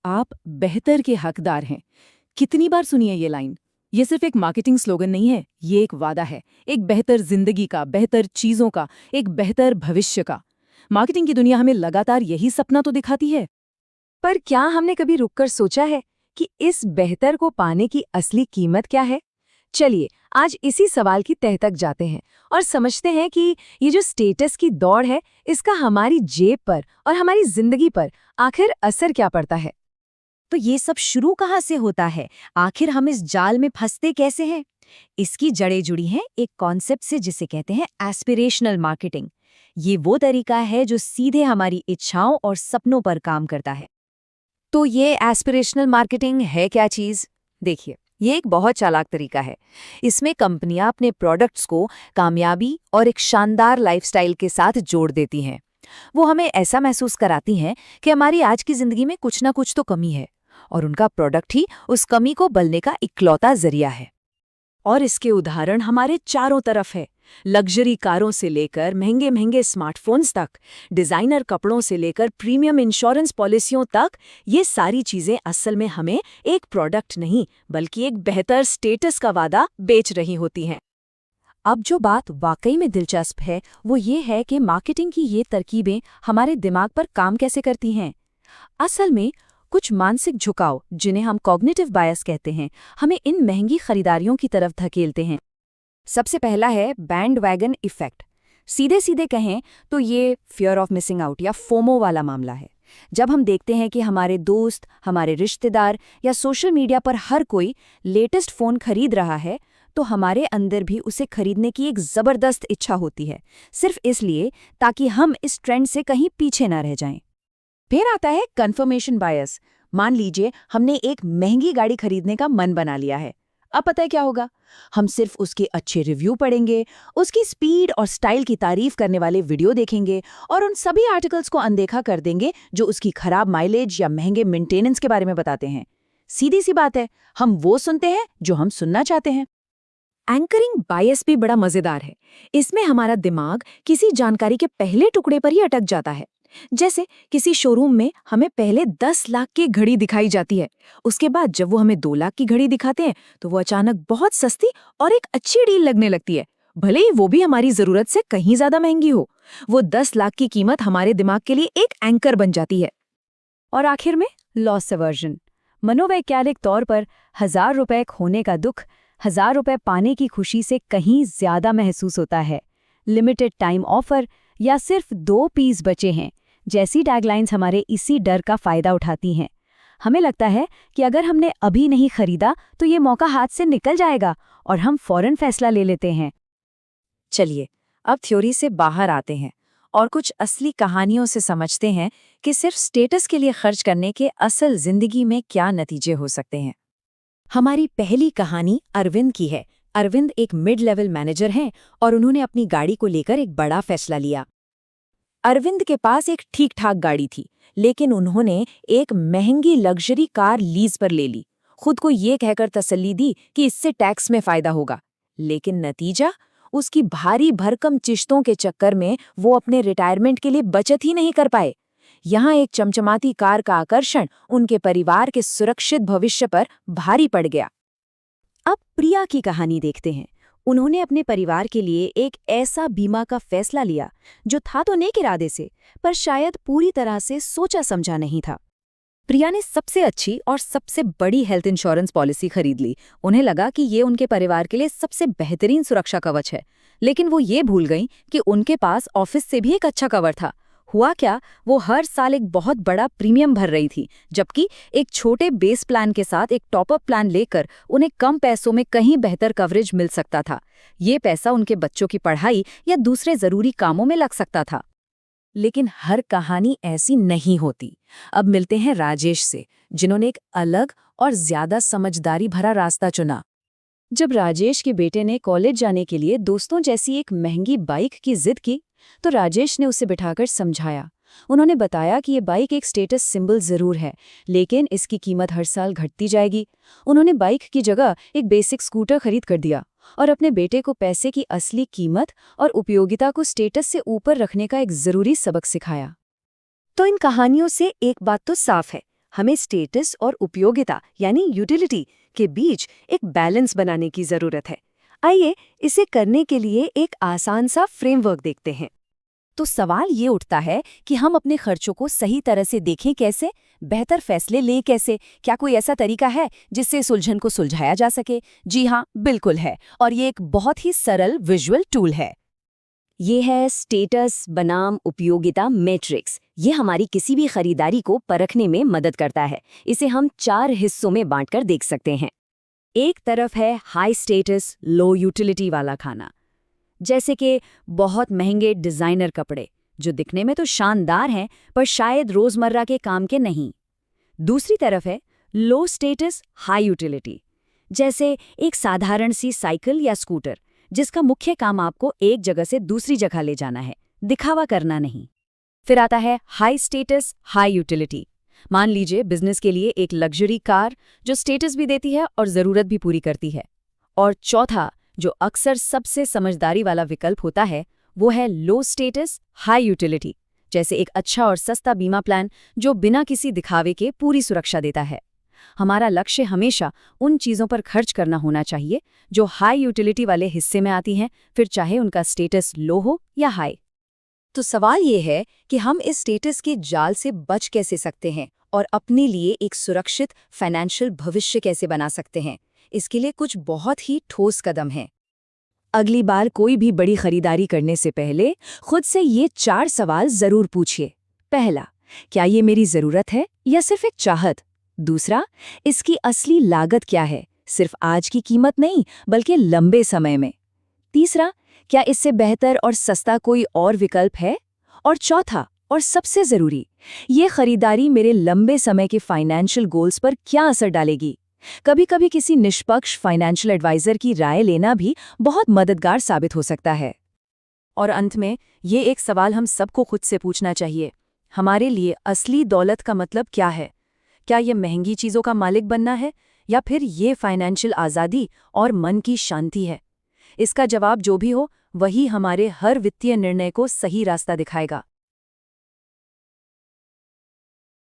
आप बेहतर के हकदार हैं। कितनी बार सुनी है ये लाइन? ये सिर्फ एक मार्केटिंग स्लोगन नहीं है, ये एक वादा है, एक बेहतर जिंदगी का, बेहतर चीजों का, एक बेहतर भविष्य का। मार्केटिंग की दुनिया हमें लगातार यही सपना तो दिखाती है। पर क्या हमने कभी रुककर सोचा है कि इस बेहतर को पाने की असली कीमत क्या है? चलिए आज इसी सवाल की तह तक जाते हैं और समझते हैं कि ये जो स्टेटस की दौड़ है, इसका हमारी जेब पर और हमारी जिंदगी पर आखिर असर क्या पड़ता है। तो ये सब शुरू कहाँ से होता है? आखिर हम इस जाल में फंसते कैसे हैं? इसकी जड़ें जुड़ी हैं एक कॉन्सेप्ट से जिसे कहते हैं एस्पिरेशनल मार्केटिंग। ये वो तरीका है जो सीधे हमारी इच्छाओं और सपनों पर काम करता है। तो ये एस्पिरेशनल मार्केटिंग है क्या चीज़? देखिए, ये एक बहुत चालाक तरीका है। इसमें कंपनियां अपने प्रोडक्ट्स को कामयाबी और एक शानदार लाइफस्टाइल के साथ जोड़ देती हैं। वो हमें ऐसा महसूस कराती हैं कि हमारी आज की जिंदगी में कुछ ना कुछ तो कमी है और उनका प्रोडक्ट ही उस कमी को भरने का इकलौता जरिया है। और इसके उदाहरण हमारे चारों तरफ है। लग्जरी कारों से लेकर महंगे महंगे स्मार्टफोन्स तक, डिजाइनर कपड़ों से लेकर प्रीमियम इंश्योरेंस पॉलिसियों तक, ये सारी चीजें असल में हमें एक प्रोडक्ट नहीं बल्कि एक बेहतर स्टेटस का वादा बेच रही होती हैं। अब जो बात वाकई में दिलचस्प है वो ये है कि मार्केटिंग की ये तरकीबें हमारे दिमाग पर काम कैसे करती हैं। असल में कुछ मानसिक झुकाव, जिन्हें हम कॉग्निटिव बायस कहते हैं, हमें इन महंगी खरीदारियों की तरफ धकेलते हैं। सबसे पहला है बैंडवैगन इफेक्ट। सीधे सीधे कहें तो ये फियर ऑफ मिसिंग आउट या फोमो वाला मामला है। जब हम देखते हैं कि हमारे दोस्त, हमारे रिश्तेदार या सोशल मीडिया पर हर कोई लेटेस्ट फ़ोन खरीद रहा है, तो हमारे अंदर भी उसे खरीदने की एक ज़बरदस्त इच्छा होती है, सिर्फ इसलिए ताकि हम इस ट्रेंड से कहीं पीछे न रह जाएं। फिर आता है कन्फर्मेशन बायस। मान लीजिए हमने एक महंगी गाड़ी खरीदने का मन बना लिया है। अब पता है क्या होगा? हम सिर्फ उसके अच्छे रिव्यू पढ़ेंगे, उसकी स्पीड और स्टाइल की तारीफ करने वाले वीडियो देखेंगे और उन सभी आर्टिकल्स को अनदेखा कर देंगे जो उसकी खराब माइलेज या महंगे मेंटेनेंस के बारे में बताते हैं। सीधी सी बात है, हम वो सुनते हैं जो हम सुनना चाहते हैं। एंकरिंग बायस भी बड़ा मजेदार है। इसमें हमारा दिमाग किसी जानकारी के पहले टुकड़े पर ही अटक जाता है। जैसे किसी शोरूम में हमें पहले 10 लाख की घड़ी दिखाई जाती है, उसके बाद जब वो हमें 2 लाख की घड़ी दिखाते हैं तो वो अचानक बहुत सस्ती और एक अच्छी डील लगने लगती है, भले ही वो भी हमारी जरूरत से कहीं ज्यादा महंगी हो। वो 10 लाख की कीमत हमारे दिमाग के लिए एक एंकर बन जाती है। और आखिर में लॉस अवर्जन। मनोवैज्ञानिक तौर पर 1000 रुपए खोने का दुख 1000 रुपए पाने की खुशी से कहीं ज्यादा महसूस होता है। लिमिटेड टाइम ऑफर या सिर्फ 2 पीस बचे हैं जैसी टैगलाइंस हमारे इसी डर का फायदा उठाती हैं। हमें लगता है कि अगर हमने अभी नहीं खरीदा तो ये मौका हाथ से निकल जाएगा और हम फौरन फैसला ले लेते हैं। चलिए अब थ्योरी से बाहर आते हैं और कुछ असली कहानियों से समझते हैं कि सिर्फ स्टेटस के लिए खर्च करने के असल जिंदगी में क्या नतीजे हो सकते हैं। हमारी पहली कहानी अरविंद की है। अरविंद एक मिड लेवल मैनेजर हैं और उन्होंने अपनी गाड़ी को लेकर एक बड़ा फैसला लिया। अरविंद के पास एक ठीक ठाक गाड़ी थी, लेकिन उन्होंने एक महंगी लग्जरी कार लीज पर ले ली। खुद को ये कहकर तसल्ली दी कि इससे टैक्स में फायदा होगा, लेकिन नतीजा, उसकी भारी भरकम किश्तों के चक्कर में वो अपने रिटायरमेंट के लिए बचत ही नहीं कर पाए। यहाँ एक चमचमाती कार का आकर्षण उनके परिवार के सुरक्षित भविष्य पर भारी पड़ गया। अब प्रिया की कहानी देखते हैं। उन्होंने अपने परिवार के लिए एक ऐसा बीमा का फैसला लिया जो था तो नेक इरादे से, पर शायद पूरी तरह से सोचा समझा नहीं था। प्रिया ने सबसे अच्छी और सबसे बड़ी हेल्थ इंश्योरेंस पॉलिसी खरीद ली। उन्हें लगा कि ये उनके परिवार के लिए सबसे बेहतरीन सुरक्षा कवच है, लेकिन वो ये भूल गईं कि उनके पास ऑफिस से भी एक अच्छा कवर था। हुआ क्या, वो हर साल एक बहुत बड़ा प्रीमियम भर रही थी, जबकि एक छोटे बेस प्लान के साथ एक टॉपअप प्लान लेकर उन्हें कम पैसों में कहीं बेहतर कवरेज मिल सकता था। ये पैसा उनके बच्चों की पढ़ाई या दूसरे जरूरी कामों में लग सकता था। लेकिन हर कहानी ऐसी नहीं होती। अब मिलते हैं राजेश से, जिन्होंने एक अलग और ज्यादा समझदारी भरा रास्ता चुना। जब राजेश के बेटे ने कॉलेज जाने के लिए दोस्तों जैसी एक महंगी बाइक की जिद की, तो राजेश ने उसे बिठाकर समझाया। उन्होंने बताया कि ये बाइक एक स्टेटस सिंबल जरूर है, लेकिन इसकी कीमत हर साल घटती जाएगी। उन्होंने बाइक की जगह एक बेसिक स्कूटर खरीद कर दिया और अपने बेटे को पैसे की असली कीमत और उपयोगिता को स्टेटस से ऊपर रखने का एक जरूरी सबक सिखाया। तो इन कहानियों से एक बात तो साफ है, हमें स्टेटस और उपयोगिता यानी यूटिलिटी के बीच एक बैलेंस बनाने की जरूरत है। आइए इसे करने के लिए एक आसान सा फ्रेमवर्क देखते हैं। तो सवाल ये उठता है कि हम अपने खर्चों को सही तरह से देखें कैसे, बेहतर फैसले लें कैसे। क्या कोई ऐसा तरीका है जिससे इस उलझन को सुलझाया जा सके? जी हाँ, बिल्कुल है, और ये एक बहुत ही सरल विजुअल टूल है। ये है स्टेटस बनाम उपयोगिता मैट्रिक्स। ये हमारी किसी भी खरीदारी को परखने में मदद करता है। इसे हम 4 हिस्सों में बांटकर देख सकते हैं। एक तरफ है हाई स्टेटस लो यूटिलिटी वाला खाना, जैसे कि बहुत महंगे डिजाइनर कपड़े जो दिखने में तो शानदार हैं पर शायद रोजमर्रा के काम के नहीं। दूसरी तरफ है लो स्टेटस हाई यूटिलिटी, जैसे एक साधारण सी साइकिल या स्कूटर जिसका मुख्य काम आपको एक जगह से दूसरी जगह ले जाना है, दिखावा करना नहीं। फिर आता है हाई स्टेटस हाई यूटिलिटी। मान लीजिए बिजनेस के लिए एक लग्जरी कार जो स्टेटस भी देती है और जरूरत भी पूरी करती है। और चौथा, जो अक्सर सबसे समझदारी वाला विकल्प होता है, वो है लो स्टेटस हाई यूटिलिटी, जैसे एक अच्छा और सस्ता बीमा प्लान जो बिना किसी दिखावे के पूरी सुरक्षा देता है। हमारा लक्ष्य हमेशा उन चीज़ों पर खर्च करना होना चाहिए जो हाई यूटिलिटी वाले हिस्से में आती हैं, फिर चाहे उनका स्टेटस लो हो या हाई। तो सवाल ये है कि हम इस स्टेटस के जाल से बच कैसे सकते हैं और अपने लिए एक सुरक्षित फाइनेंशियल भविष्य कैसे बना सकते हैं। इसके लिए कुछ बहुत ही ठोस कदम हैं। अगली बार कोई भी बड़ी खरीदारी करने से पहले खुद से ये 4 सवाल जरूर पूछिए। पहला, क्या ये मेरी जरूरत है या सिर्फ एक चाहत? दूसरा, इसकी असली लागत क्या है, सिर्फ आज की कीमत नहीं बल्कि लंबे समय में? तीसरा, क्या इससे बेहतर और सस्ता कोई और विकल्प है? और चौथा और सबसे जरूरी, ये खरीदारी मेरे लंबे समय के फाइनेंशियल गोल्स पर क्या असर डालेगी? कभी-कभी किसी निष्पक्ष फाइनेंशियल एडवाइजर की राय लेना भी बहुत मददगार साबित हो सकता है। और अंत में ये एक सवाल हम सबको खुद से पूछना चाहिए, हमारे लिए असली दौलत का मतलब क्या है? क्या ये महंगी चीज़ों का मालिक बनना है या फिर ये फाइनेंशियल आज़ादी और मन की शांति है? इसका जवाब जो भी हो, वही हमारे हर वित्तीय निर्णय को सही रास्ता दिखाएगा।